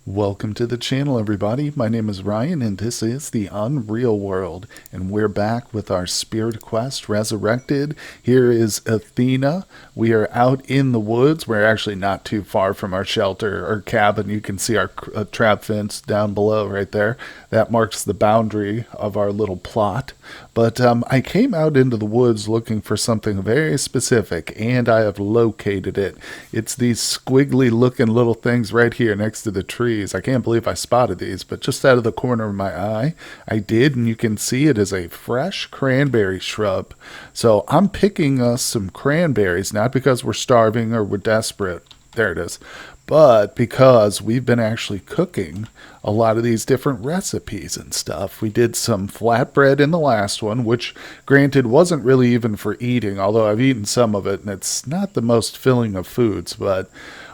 Welcome to the channel, everybody. My name is Ryan, and this is the UnReal world. And we're back with our Spirit Quest Resurrected. Here is Athena. We are out in the woods. We're actually not too far from our shelter or cabin. You can see our trap fence down below right there. That marks the boundary of our little plot. But I came out into the woods looking for something very specific, and I have located it. It's these squiggly looking little things right here next to the trees. I can't believe I spotted these, but just out of the corner of my eye, I did, and you can see it is a fresh cranberry shrub. So I'm picking us some cranberries, not because we're starving or we're desperate. There it is. But because we've been actually cooking a lot of these different recipes and stuff. We did some flatbread in the last one, which granted wasn't really even for eating, although I've eaten some of it and it's not the most filling of foods. But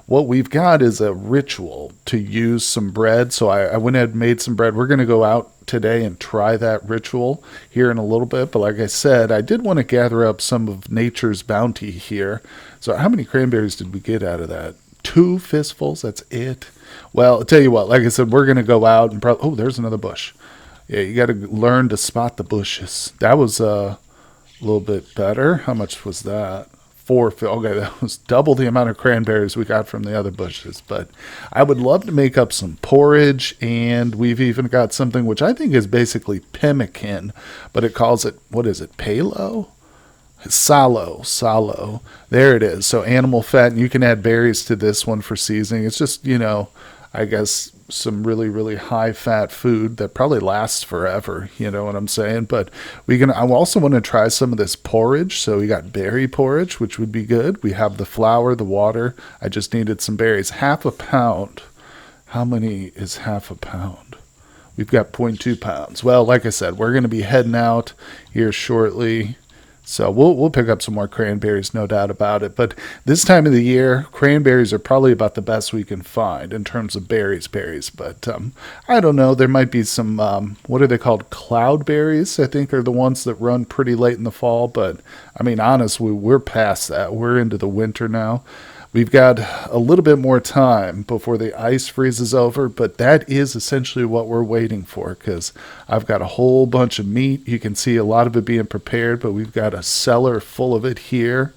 what we've got is a ritual to use some bread. So I went ahead and made some bread. We're going to go out today and try that ritual here in a little bit. But like I said, I did want to gather up some of nature's bounty here. So how many cranberries did we get out of that? 2 fistfuls, that's it. Well, I'll tell you what, like I said, we're going to go out and probably, oh, there's another bush. Yeah, you got to learn to spot the bushes. That was a little bit better. How much was that? 4. Okay, that was double the amount of cranberries we got from the other bushes. But I would love to make up some porridge, and we've even got something which I think is basically pemmican, but it calls it, what is it, palo? Salo. There it is. So animal fat, and you can add berries to this one for seasoning. It's just, I guess some really, really high fat food that probably lasts forever. You know what I'm saying? But I also want to try some of this porridge. So we got berry porridge, which would be good. We have the flour, the water. I just needed some berries. Half a pound. How many is half a pound? We've got 0.2 pounds. Well, like I said, we're going to be heading out here shortly. So we'll pick up some more cranberries, no doubt about it. But this time of the year, cranberries are probably about the best we can find in terms of berries. But I don't know. There might be some, what are they called? Cloudberries, I think, are the ones that run pretty late in the fall. But, I mean, honestly, we're past that. We're into the winter now. We've got a little bit more time before the ice freezes over, but that is essentially what we're waiting for, because I've got a whole bunch of meat. You can see a lot of it being prepared, but we've got a cellar full of it here.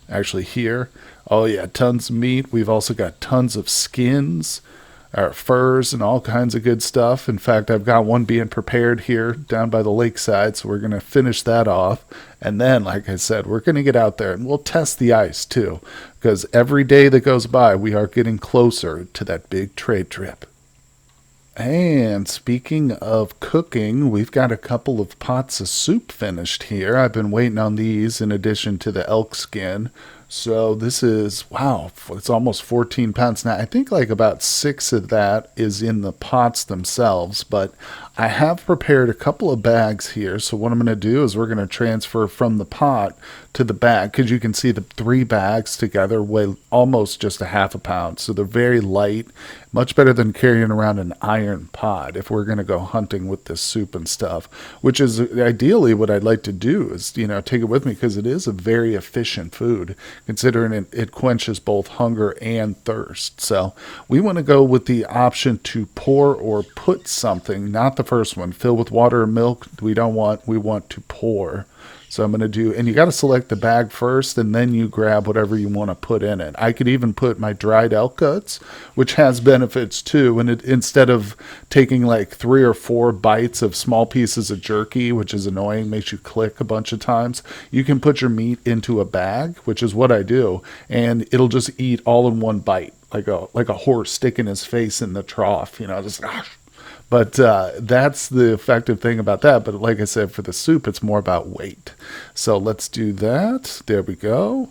Actually here. Oh yeah, tons of meat. We've also got tons of skins, our furs, and all kinds of good stuff. In fact, I've got one being prepared here down by the lakeside, so we're going to finish that off. And then, like I said, we're going to get out there and we'll test the ice too, because every day that goes by, we are getting closer to that big trade trip. And speaking of cooking, we've got a couple of pots of soup finished here. I've been waiting on these in addition to the elk skin. So this is, wow, it's almost 14 pounds. Now, I think like about 6 of that is in the pots themselves, but I have prepared a couple of bags here. So what I'm going to do is we're going to transfer from the pot to the bag, because you can see the 3 bags together weigh almost just a half a pound. So they're very light, much better than carrying around an iron pot if we're going to go hunting with this soup and stuff, which is ideally what I'd like to do is, take it with me, because it is a very efficient food, considering it quenches both hunger and thirst. So we want to go with the option to pour or put something, not the first one, fill with water or milk. We want to pour. So I'm going to do, and you got to select the bag first, and then you grab whatever you want to put in it. I could even put my dried elk guts, which has benefits too. And instead of taking like 3 or 4 bites of small pieces of jerky, which is annoying, makes you click a bunch of times, you can put your meat into a bag, which is what I do, and it'll just eat all in one bite, like a horse sticking his face in the trough, just. But that's the effective thing about that. But like I said, for the soup, it's more about weight. So let's do that. There we go.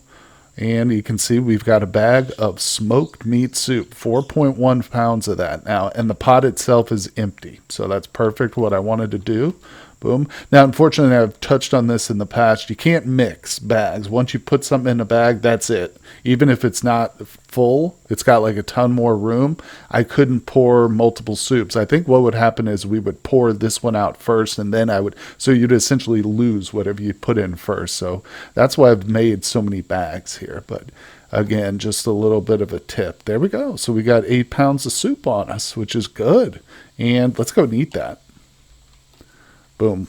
And you can see we've got a bag of smoked meat soup, 4.1 pounds of that now. And the pot itself is empty. So that's perfect what I wanted to do. Boom. Now, unfortunately, I've touched on this in the past. You can't mix bags. Once you put something in a bag, that's it. Even if it's not full, it's got like a ton more room. I couldn't pour multiple soups. I think what would happen is we would pour this one out first, and then so you'd essentially lose whatever you put in first. So that's why I've made so many bags here. But Again, just a little bit of a tip. There we go. So we got 8 pounds of soup on us, which is good. And let's go and eat that. Boom.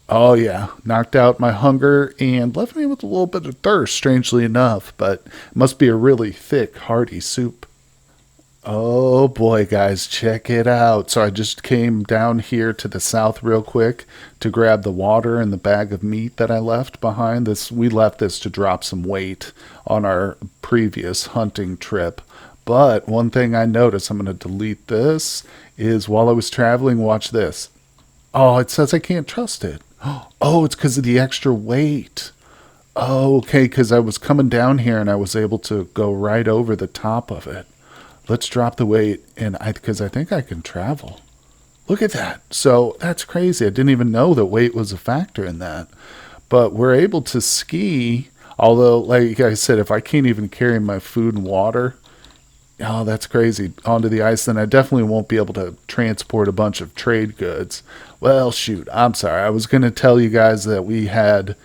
Oh, yeah. Knocked out my hunger and left me with a little bit of thirst, strangely enough. But it must be a really thick, hearty soup. Oh boy, guys, check it out. So I just came down here to the south real quick to grab the water and the bag of meat that I left behind. This we left this to drop some weight on our previous hunting trip. But one thing I noticed, I'm going to delete this, is while I was traveling, watch this. Oh, it says I can't trust it. Oh, it's because of the extra weight. Oh, okay, because I was coming down here and I was able to go right over the top of it. Let's drop the weight, and because I think I can travel. Look at that. So that's crazy. I didn't even know that weight was a factor in that. But we're able to ski, although, like I said, if I can't even carry my food and water, oh, that's crazy, onto the ice, then I definitely won't be able to transport a bunch of trade goods. Well, shoot, I'm sorry. I was going to tell you guys that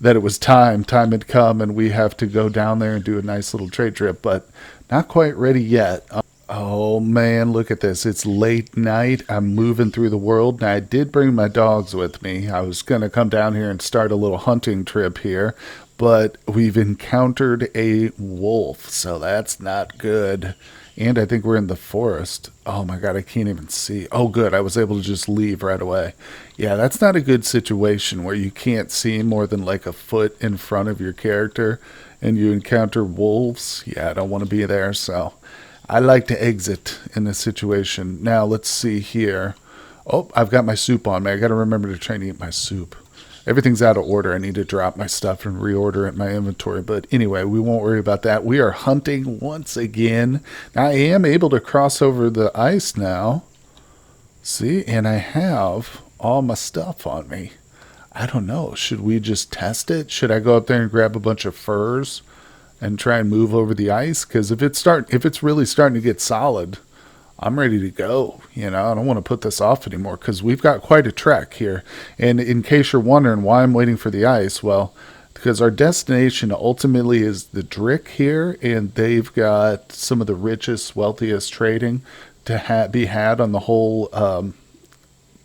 that it was time had come, and we have to go down there and do a nice little trade trip, but not quite ready yet. Oh man, look at this. It's late night. I'm moving through the world. Now, I did bring my dogs with me. I was going to come down here and start a little hunting trip here, but we've encountered a wolf, so that's not good. And I think we're in the forest. Oh my God, I can't even see. Oh, good. I was able to just leave right away. Yeah, that's not a good situation where you can't see more than like a foot in front of your character and you encounter wolves. Yeah, I don't want to be there, so I like to exit in this situation. Now, let's see here. Oh, I've got my soup on me. I got to remember to try and eat my soup. Everything's out of order. I need to drop my stuff and reorder it in my inventory. But anyway, we won't worry about that. We are hunting once again. Now, I am able to cross over the ice now. See, and I have all my stuff on me. I don't know. Should we just test it? Should I go up there and grab a bunch of furs and try and move over the ice? Because if it's really starting to get solid, I'm ready to go. I don't want to put this off anymore because we've got quite a trek here. And in case you're wondering why I'm waiting for the ice, well, because our destination ultimately is the Drick here, and they've got some of the richest, wealthiest trading to be had on the whole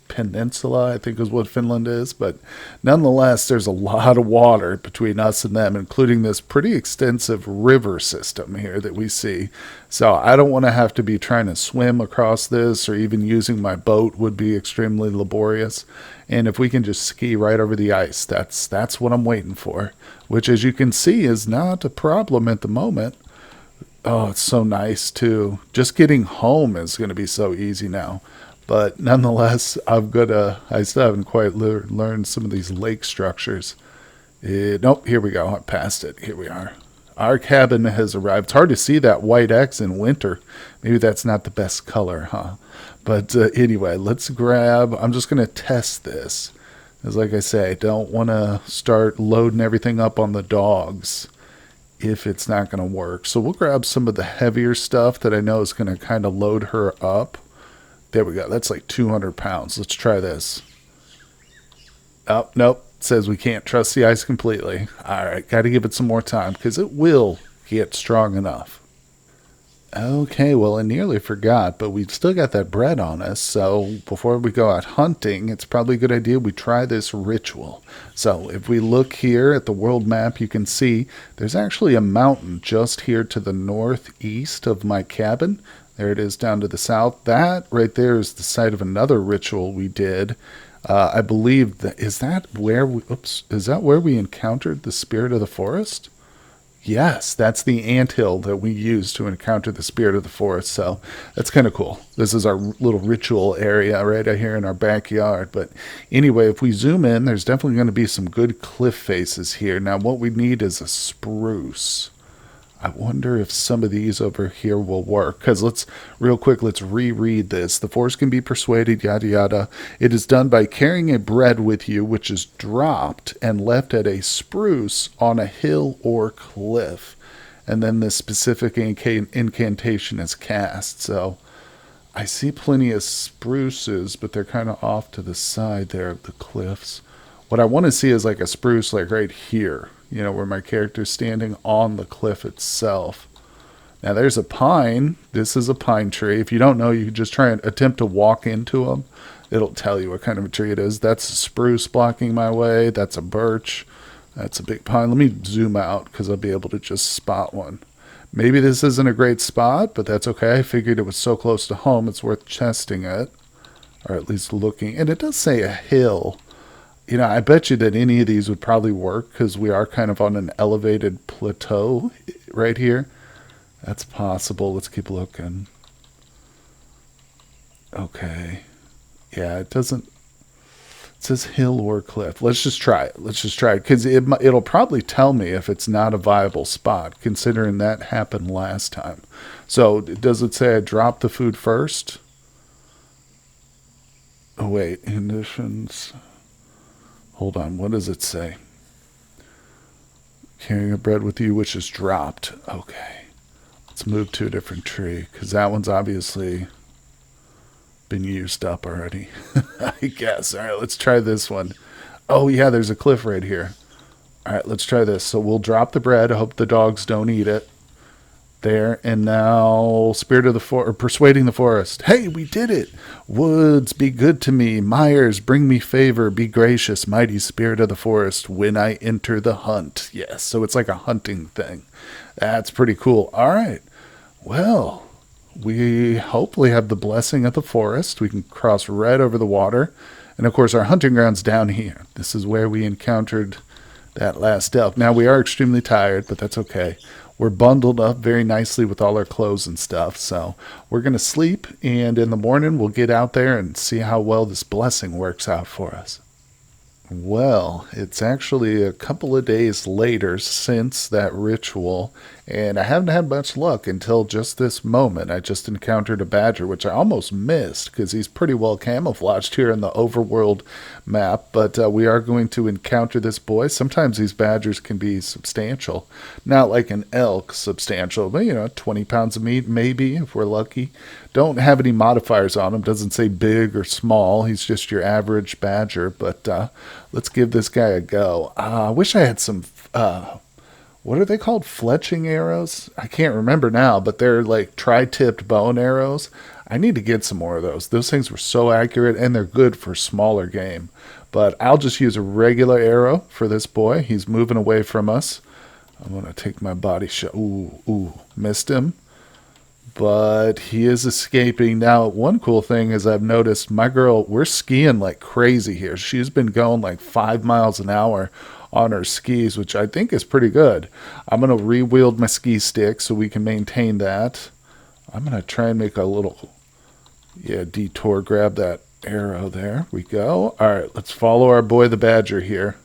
peninsula, I think is what Finland is. But nonetheless, there's a lot of water between us and them, including this pretty extensive river system here that we see. So I don't want to have to be trying to swim across this, or even using my boat would be extremely laborious. And if we can just ski right over the ice, that's what I'm waiting for, which, as you can see, is not a problem at the moment. Oh, it's so nice too. Just getting home is going to be so easy now. But nonetheless, I still haven't quite learned some of these lake structures. Nope, here we go. I passed it. Here we are. Our cabin has arrived. It's hard to see that white X in winter. Maybe that's not the best color, huh? But anyway, let's grab. I'm just going to test this. Because like I say, I don't want to start loading everything up on the dogs if it's not going to work. So we'll grab some of the heavier stuff that I know is going to kind of load her up. There we go. That's like 200 pounds. Let's try this. Oh, nope. It says we can't trust the ice completely. All right. Got to give it some more time because it will get strong enough. Okay. Well, I nearly forgot, but we've still got that bread on us. So before we go out hunting, it's probably a good idea we try this ritual. So if we look here at the world map, you can see there's actually a mountain just here to the northeast of my cabin. There it is down to the south. That right there is the site of another ritual we did. I believe is that where we encountered the spirit of the forest? Yes, that's the anthill that we used to encounter the spirit of the forest. So that's kind of cool. This is our little ritual area right out here in our backyard. But anyway, if we zoom in, there's definitely going to be some good cliff faces here. Now, what we need is a spruce. I wonder if some of these over here will work. Because let's reread this. The force can be persuaded, yada yada. It is done by carrying a bread with you, which is dropped and left at a spruce on a hill or cliff. And then the specific incantation is cast. So I see plenty of spruces, but they're kind of off to the side there of the cliffs. What I want to see is like a spruce like right here. where my character's standing on the cliff itself. Now there's a pine. This is a pine tree. If you don't know, you can just try and attempt to walk into them. It'll tell you what kind of a tree it is. That's a spruce blocking my way. That's a birch. That's a big pine. Let me zoom out because I'll be able to just spot one. Maybe this isn't a great spot, but that's okay. I figured it was so close to home, it's worth testing it. Or at least looking. And it does say a hill. I bet you that any of these would probably work because we are kind of on an elevated plateau right here. That's possible. Let's keep looking. Okay. Yeah, it doesn't. It says hill or cliff. Let's just try it. Because it'll probably tell me if it's not a viable spot, considering that happened last time. So does it say I drop the food first? Oh, wait. Conditions. Hold on. What does it say? Carrying a bread with you, which is dropped. Okay. Let's move to a different tree, because that one's obviously been used up already. I guess. All right, let's try this one. Oh, yeah, there's a cliff right here. All right, let's try this. So we'll drop the bread. I hope the dogs don't eat it. There, and now Spirit of the Forest, Persuading the Forest. Hey, we did it. Woods, be good to me. Myers, bring me favor. Be gracious, mighty Spirit of the Forest, when I enter the hunt. Yes, so it's like a hunting thing. That's pretty cool. All right. Well, we hopefully have the blessing of the forest. We can cross right over the water. And of course, our hunting ground's down here. This is where we encountered that last elk. Now, we are extremely tired, but that's okay. We're bundled up very nicely with all our clothes and stuff. So we're going to sleep, and in the morning we'll get out there and see how well this blessing works out for us. Well, it's actually a couple of days later since that ritual, and I haven't had much luck until just this moment. I just encountered a badger, which I almost missed because he's pretty well camouflaged here in the overworld map, but we are going to encounter this boy. Sometimes these badgers can be substantial. Not like an elk substantial, but 20 pounds of meat maybe if we're lucky. Don't have any modifiers on him. Doesn't say big or small. He's just your average badger, but let's give this guy a go. I wish I had some, what are they called? Fletching arrows? I can't remember now, but they're like tri-tipped bow and arrows. I need to get some more of those. Those things were so accurate, and they're good for smaller game. But I'll just use a regular arrow for this boy. He's moving away from us. I'm going to take my body shot. Ooh, missed him. But he is escaping. Now, one cool thing is I've noticed my girl, we're skiing like crazy here. She's been going like 5 miles an hour on her skis, which I think is pretty good. I'm going to re-wield my ski stick so we can maintain that. I'm going to try and make a little, detour, grab that arrow. There we go. All right, let's follow our boy the badger here.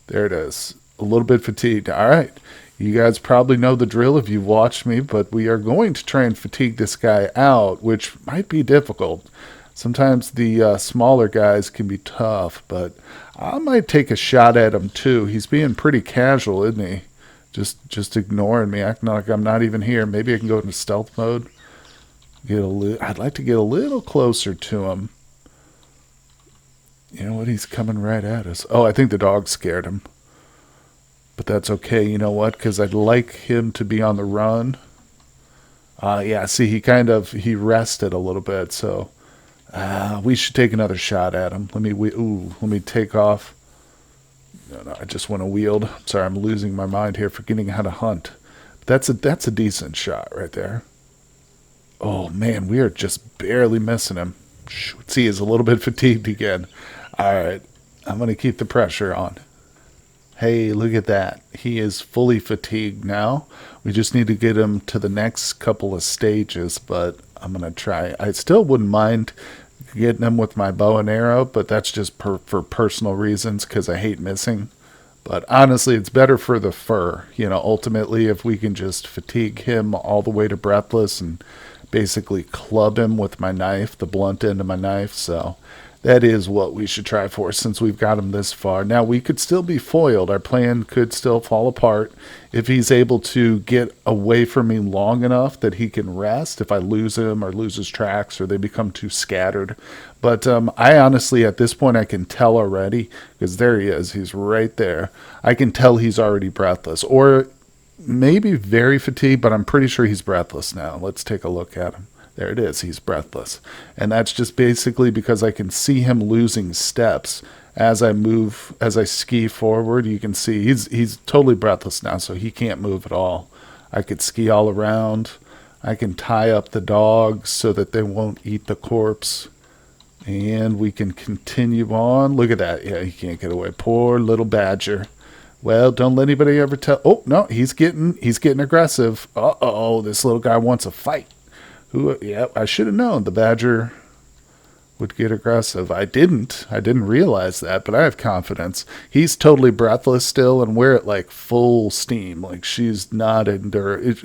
There it is. A little bit fatigued. All right. You guys probably know the drill if you've watched me, but we are going to try and fatigue this guy out, which might be difficult. Sometimes the smaller guys can be tough, but I might take a shot at him too. He's being pretty casual, isn't he? Just ignoring me, acting like I'm not even here. Maybe I can go into stealth mode. I'd like to get a little closer to him. You know what? He's coming right at us. Oh, I think the dog scared him. But that's okay, you know what? Because I'd like him to be on the run. See, he rested a little bit, so we should take another shot at him. Let me take off. No, I just want to wield. Sorry, I'm losing my mind here, forgetting how to hunt. That's a decent shot right there. Oh man, we are just barely missing him. Shoot, see, he's a little bit fatigued again. All right, I'm gonna keep the pressure on. Hey, look at that. He is fully fatigued now. We just need to get him to the next couple of stages, but I'm going to try. I still wouldn't mind getting him with my bow and arrow, but that's just for personal reasons because I hate missing. But honestly, it's better for the fur. Ultimately, if we can just fatigue him all the way to breathless and basically club him with my knife, the blunt end of my knife. So That is what we should try for since we've got him this far. Now, we could still be foiled. Our plan could still fall apart if he's able to get away from me long enough that he can rest if I lose him or lose his tracks or they become too scattered. But I honestly, at this point, I can tell already because there he is. He's right there. I can tell he's already breathless or maybe very fatigued, but I'm pretty sure he's breathless now. Let's take a look at him. There it is. He's breathless. And that's just basically because I can see him losing steps as I move, as I ski forward. You can see he's totally breathless now, so he can't move at all. I could ski all around. I can tie up the dogs so that they won't eat the corpse. And we can continue on. Look at that. Yeah, he can't get away. Poor little badger. Well, don't let anybody ever tell. Oh, no, he's getting aggressive. Uh-oh, this little guy wants a fight. Yeah, I should have known the badger would get aggressive. I didn't realize that, but I have confidence. He's totally breathless still, and we're at like full steam. Like she's not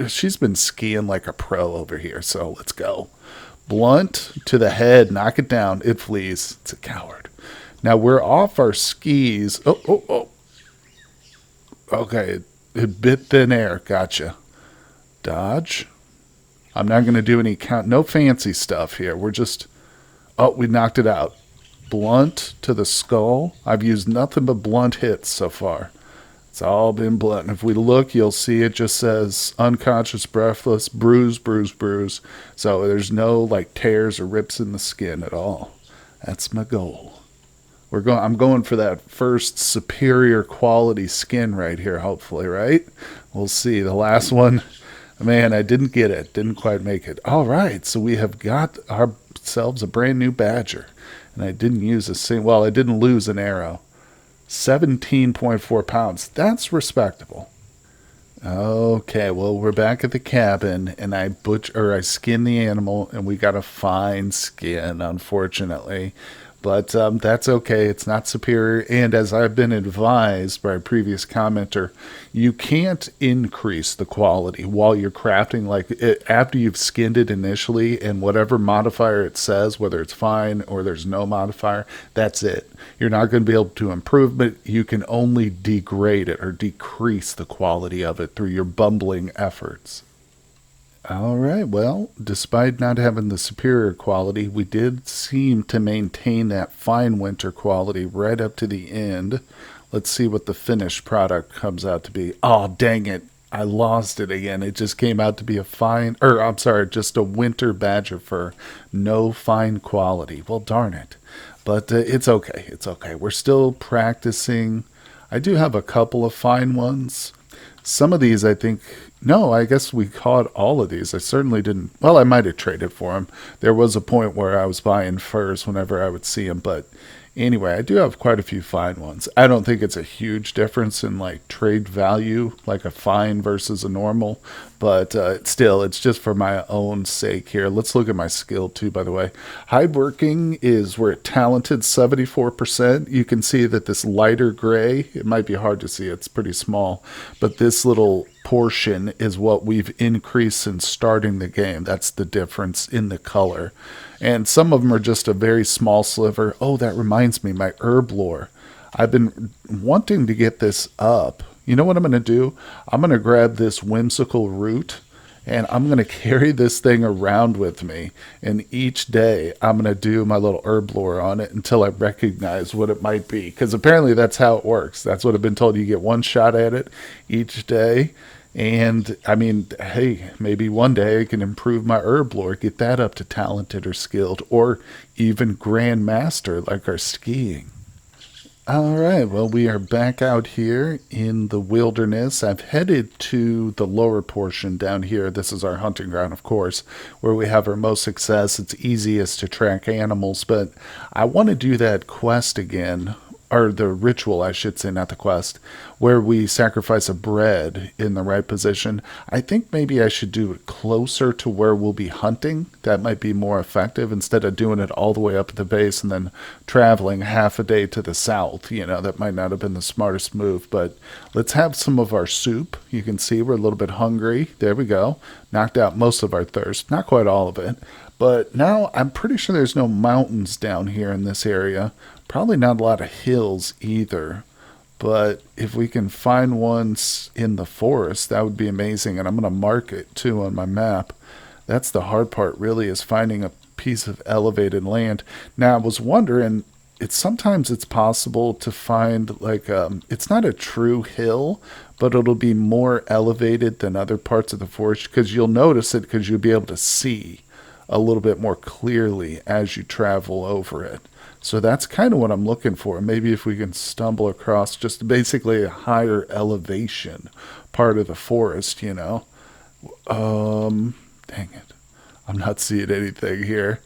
she's been skiing like a pro over here. So let's go. Blunt to the head, knock it down. It flees. It's a coward. Now we're off our skis. Oh. Okay, it bit thin air. Gotcha. Dodge. I'm not going to do any no fancy stuff here. We're just, we knocked it out. Blunt to the skull. I've used nothing but blunt hits so far. It's all been blunt. And if we look, you'll see it just says unconscious, breathless, bruise, bruise, bruise. So there's no like tears or rips in the skin at all. That's my goal. I'm going for that first superior quality skin right here, hopefully, right? We'll see. The last one. Man, I didn't get it. Didn't quite make it. All right, so we have got ourselves a brand new badger. And I didn't use I didn't lose an arrow. 17.4 pounds. That's respectable. Okay, well, we're back at the cabin, and I skinned the animal, and we got a fine skin, unfortunately. But that's okay. It's not superior. And as I've been advised by a previous commenter, you can't increase the quality while you're crafting. Like after you've skinned it initially and whatever modifier it says, whether it's fine or there's no modifier, that's it. You're not going to be able to improve it. You can only degrade it or decrease the quality of it through your bumbling efforts. All right, well, despite not having the superior quality, we did seem to maintain that fine winter quality right up to the end. Let's see what the finished product comes out to be. Oh, dang it. I lost it again. It just came out to be just a winter badger fur. No fine quality. Well, darn it. But it's okay. It's okay. We're still practicing. I do have a couple of fine ones. Some of these, I guess we caught all of these. I certainly didn't. Well, I might have traded for them. There was a point where I was buying furs whenever I would see them. But anyway, I do have quite a few fine ones. I don't think it's a huge difference in like trade value, like a fine versus a normal. But still, it's just for my own sake here. Let's look at my skill too, by the way. Hide working we're at talented 74%. You can see that this lighter gray, it might be hard to see. It's pretty small. But this little portion is what we've increased since starting the game. That's the difference in the color. And some of them are just a very small sliver. Oh, that reminds me, my herb lore. I've been wanting to get this up. You know what I'm going to do? I'm going to grab this whimsical root and I'm going to carry this thing around with me. And each day I'm going to do my little herb lore on it until I recognize what it might be. Because apparently that's how it works. That's what I've been told. You get one shot at it each day. And I mean, hey, maybe one day I can improve my herb lore, get that up to talented or skilled, or even grandmaster like our skiing. All right, well, we are back out here in the wilderness. I've headed to the lower portion down here. This is our hunting ground, of course, where we have our most success. It's easiest to track animals, but I want to do that quest again, or the ritual, I should say, not the quest, where we sacrifice a bread in the right position. I think maybe I should do it closer to where we'll be hunting. That might be more effective instead of doing it all the way up at the base and then traveling half a day to the south. That might not have been the smartest move, but let's have some of our soup. You can see we're a little bit hungry. There we go. Knocked out most of our thirst. Not quite all of it. But now I'm pretty sure there's no mountains down here in this area. Probably not a lot of hills either. But if we can find ones in the forest, that would be amazing. And I'm going to mark it too on my map. That's the hard part, really, is finding a piece of elevated land. Now, I was wondering, sometimes it's possible to find like it's not a true hill, but it'll be more elevated than other parts of the forest because you'll notice it because you'll be able to see a little bit more clearly as you travel over it. So that's kind of what I'm looking for. Maybe if we can stumble across just basically a higher elevation part of the forest, you know. Dang it. I'm not seeing anything here.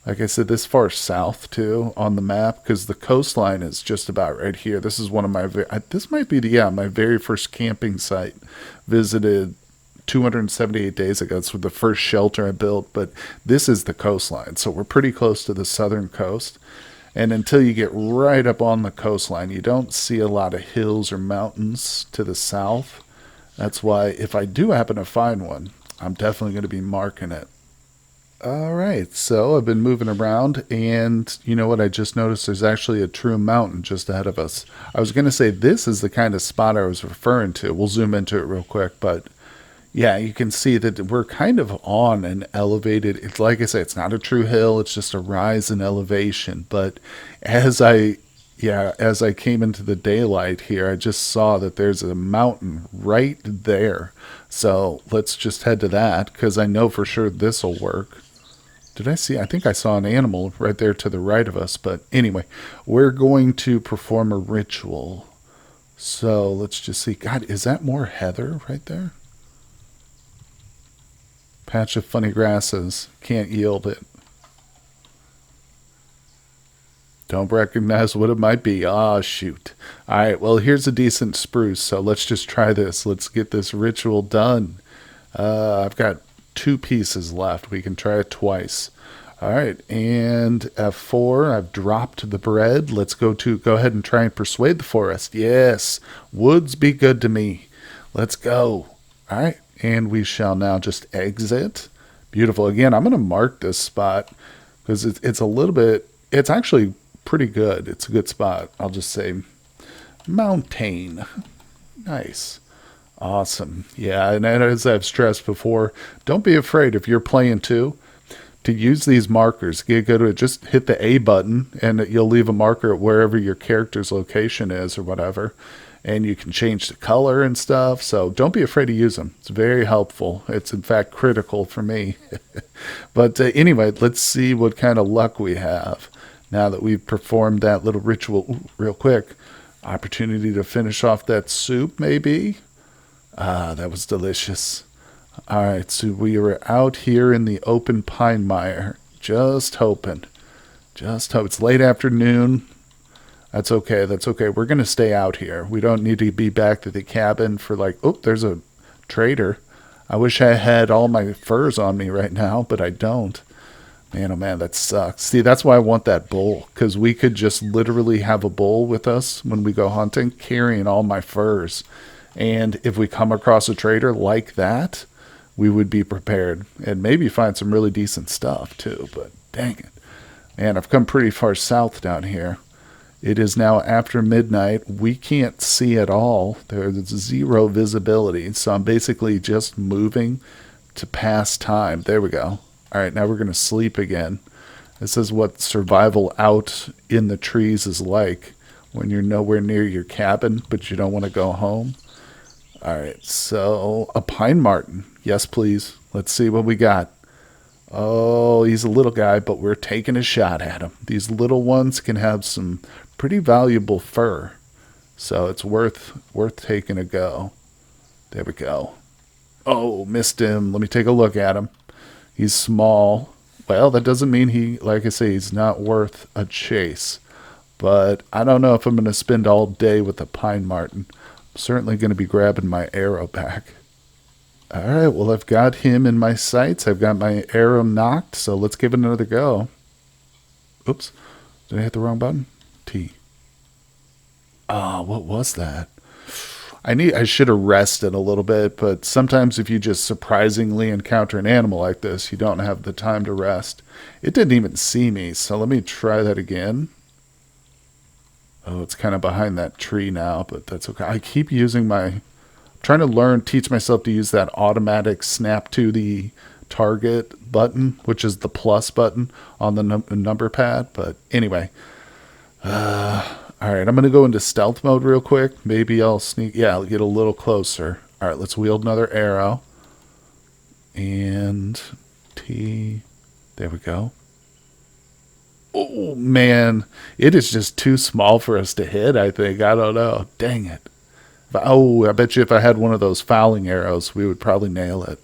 Like I said, this far south too on the map because the coastline is just about right here. This is one of my, this might be my very first camping site visited 278 days ago. It's the first shelter I built, but this is the coastline. So we're pretty close to the southern coast. And until you get right up on the coastline, you don't see a lot of hills or mountains to the south. That's why if I do happen to find one, I'm definitely going to be marking it. All right, so I've been moving around, and you know what? I just noticed there's actually a true mountain just ahead of us. I was going to say this is the kind of spot I was referring to. We'll zoom into it real quick, but yeah, you can see that we're kind of on an elevated. It's like I say, it's not a true hill. It's just a rise in elevation. But as I, as I came into the daylight here, I just saw that there's a mountain right there. So let's just head to that because I know for sure this will work. Did I see? I think I saw an animal right there to the right of us. But anyway, we're going to perform a ritual. So let's just see. God, is that more heather right there? Patch of funny grasses. Can't yield it. Don't recognize what it might be. Ah, shoot. All right, well, here's a decent spruce. So let's just try this. Let's get this ritual done. I've got 2 pieces left. We can try it twice. All right, and F4, I've dropped the bread. Let's go ahead and try and persuade the forest. Yes, woods be good to me. Let's go. All right, and we shall now just exit. Beautiful. Again, I'm going to mark this spot because it's a little bit, it's actually pretty good. It's a good spot. I'll just say mountain. Nice. Awesome. Yeah, and as I've stressed before, don't be afraid if you're playing too to use these markers. Just hit the A button and you'll leave a marker at wherever your character's location is or whatever. And you can change the color and stuff. So don't be afraid to use them. It's very helpful. It's in fact critical for me. But anyway, let's see what kind of luck we have now that we've performed that little ritual. Ooh, real quick, opportunity to finish off that soup maybe. Ah, that was delicious. All right, so we were out here in the open pine mire, just hoping. It's late afternoon. That's okay. We're going to stay out here. We don't need to be back to the cabin for there's a trader. I wish I had all my furs on me right now, but I don't. Man, oh man, that sucks. See, that's why I want that bull, because we could just literally have a bull with us when we go hunting, carrying all my furs. And if we come across a trader like that, we would be prepared and maybe find some really decent stuff too. But dang it. Man, I've come pretty far south down here. It is now after midnight. We can't see at all. There's 0 visibility. So I'm basically just moving to pass time. There we go. All right, now we're going to sleep again. This is what survival out in the trees is like when you're nowhere near your cabin, but you don't want to go home. All right, so a pine marten. Yes, please. Let's see what we got. Oh, he's a little guy, but we're taking a shot at him. These little ones can have some pretty valuable fur, so it's worth taking a go. There we go. Oh, missed him. Let me take a look at him. He's small. Well, that doesn't mean like I say, he's not worth a chase. But I don't know if I'm going to spend all day with a pine marten. I'm certainly going to be grabbing my arrow back. All right, well, I've got him in my sights. I've got my arrow knocked, so let's give it another go. Oops. Did I hit the wrong button? T. Oh, what was that? I should have rested a little bit, but sometimes if you just surprisingly encounter an animal like this, you don't have the time to rest. It didn't even see me, so let me try that again. Oh, it's kind of behind that tree now, but that's okay. I keep using my, trying to teach myself to use that automatic snap to the target button, which is the plus button on the number pad. But anyway, all right, I'm going to go into stealth mode real quick. Maybe I'll sneak, yeah, I'll get a little closer. All right, let's wield another arrow. And T, there we go. Oh, man, it is just too small for us to hit, I think. I don't know. Dang it. Oh, I bet you if I had one of those fouling arrows, we would probably nail it.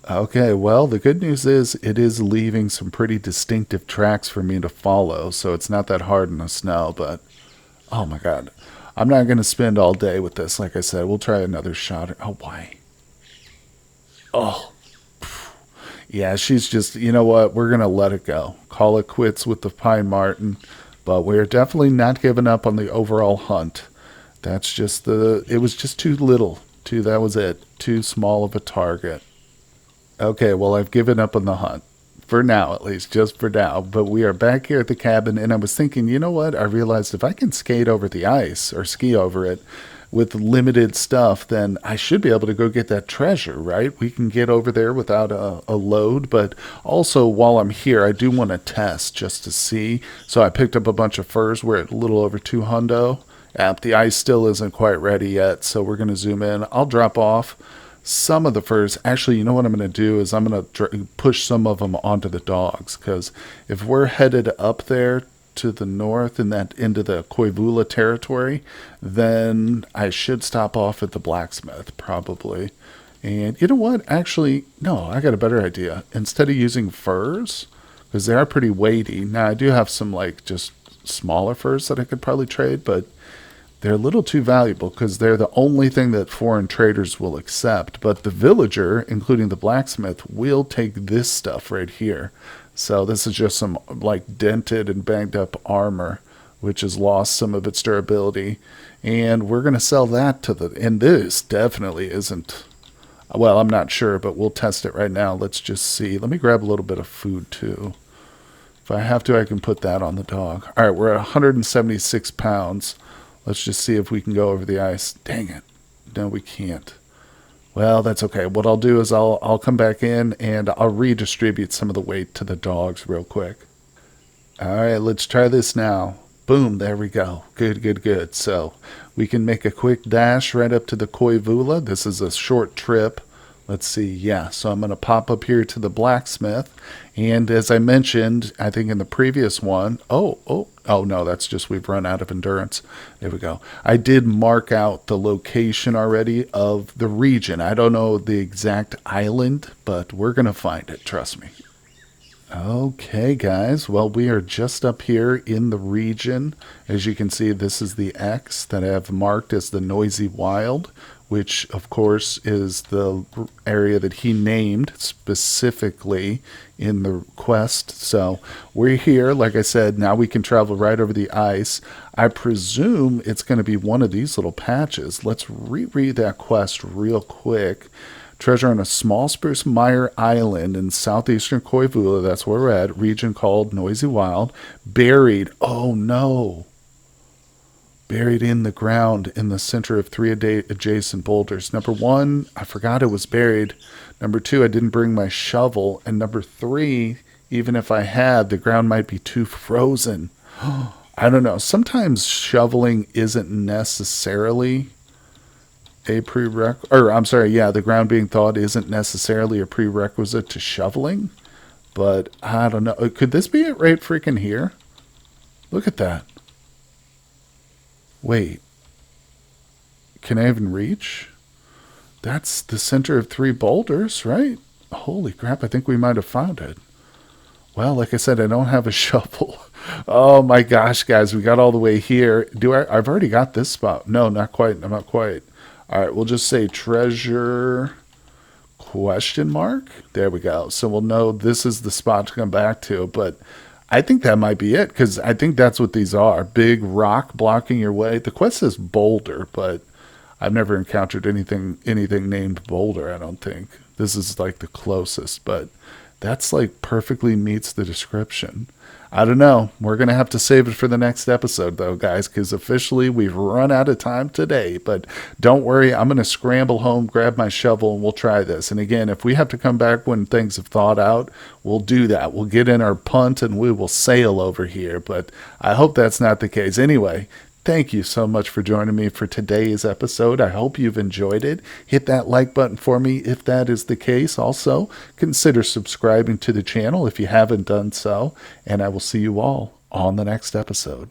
Okay, well, the good news is it is leaving some pretty distinctive tracks for me to follow, so it's not that hard in the snow, but oh my god. I'm not going to spend all day with this, like I said. We'll try another shot. Oh, why? Oh, yeah, she's just, you know what? We're going to let it go. Call it quits with the pine marten, but we're definitely not giving up on the overall hunt. That's just it was just too little. That was it. Too small of a target. Okay, well, I've given up on the hunt. For now, at least, just for now. But we are back here at the cabin, and I was thinking, you know what? I realized if I can skate over the ice, or ski over it, with limited stuff, then I should be able to go get that treasure, right? We can get over there without a load, but also while I'm here, I do want to test just to see. So I picked up a bunch of furs. We're at a little over 200. The ice still isn't quite ready yet, so we're going to zoom in. I'll drop off some of the furs. Actually, you know what I'm going to do is I'm going to push some of them onto the dogs, because if we're headed up there to the north and that into the Koivula territory, then I should stop off at the blacksmith probably. And you know what? Actually, no, I got a better idea. Instead of using furs, because they are pretty weighty. Now I do have some like just smaller furs that I could probably trade, but they're a little too valuable because they're the only thing that foreign traders will accept. But the villager, including the blacksmith, will take this stuff right here. So this is just some like dented and banged up armor, which has lost some of its durability. And we're going to sell that to and this definitely isn't, well, I'm not sure, but we'll test it right now. Let's just see. Let me grab a little bit of food too. If I have to, I can put that on the dog. All right, we're at 176 pounds. Let's just see if we can go over the ice. Dang it. No, we can't. Well, that's okay. What I'll do is I'll come back in and I'll redistribute some of the weight to the dogs real quick. All right, let's try this now. Boom, there we go. Good, good, good. So we can make a quick dash right up to the Koivula. This is a short trip. Let's see. Yeah, so I'm going to pop up here to the blacksmith. And as I mentioned, I think in the previous one, oh no, that's just we've run out of endurance. There we go. I did mark out the location already of the region. I don't know the exact island, but we're going to find it. Trust me. Okay, guys. Well, we are just up here in the region. As you can see, this is the X that I have marked as the Noisy Wild, which, of course, is the area that he named specifically in the quest. So we're here. Like I said, now we can travel right over the ice. I presume it's going to be one of these little patches. Let's reread that quest real quick. Treasure on a small spruce mire island in southeastern Koivula. That's where we're at. Region called Noisy Wild. Buried. Oh, no. Buried in the ground in the center of 3 adjacent boulders. Number 1, I forgot it was buried. Number 2, I didn't bring my shovel. And number 3, even if I had, the ground might be too frozen. I don't know. Sometimes shoveling isn't necessarily a prerequisite. Or, I'm sorry, yeah, the ground being thawed isn't necessarily a prerequisite to shoveling. But I don't know. Could this be it right freaking here? Look at that. Wait, can I even reach? That's the center of 3 boulders, right? Holy crap, I think we might have found it. Well, like I said, I don't have a shovel. Oh my gosh, guys, we got all the way here. I've already got this spot. No, not quite. I'm not quite. All right, we'll just say treasure question mark. There we go. So we'll know this is the spot to come back to, but I think that might be it, because I think that's what these are. Big rock blocking your way. The quest says boulder, but I've never encountered anything named boulder, I don't think. This is like the closest, but that's like perfectly meets the description. I don't know. We're going to have to save it for the next episode, though, guys, because officially we've run out of time today. But don't worry, I'm going to scramble home, grab my shovel, and we'll try this. And again, if we have to come back when things have thawed out, we'll do that. We'll get in our punt and we will sail over here. But I hope that's not the case. Anyway, thank you so much for joining me for today's episode. I hope you've enjoyed it. Hit that like button for me if that is the case. Also, consider subscribing to the channel if you haven't done so. And I will see you all on the next episode.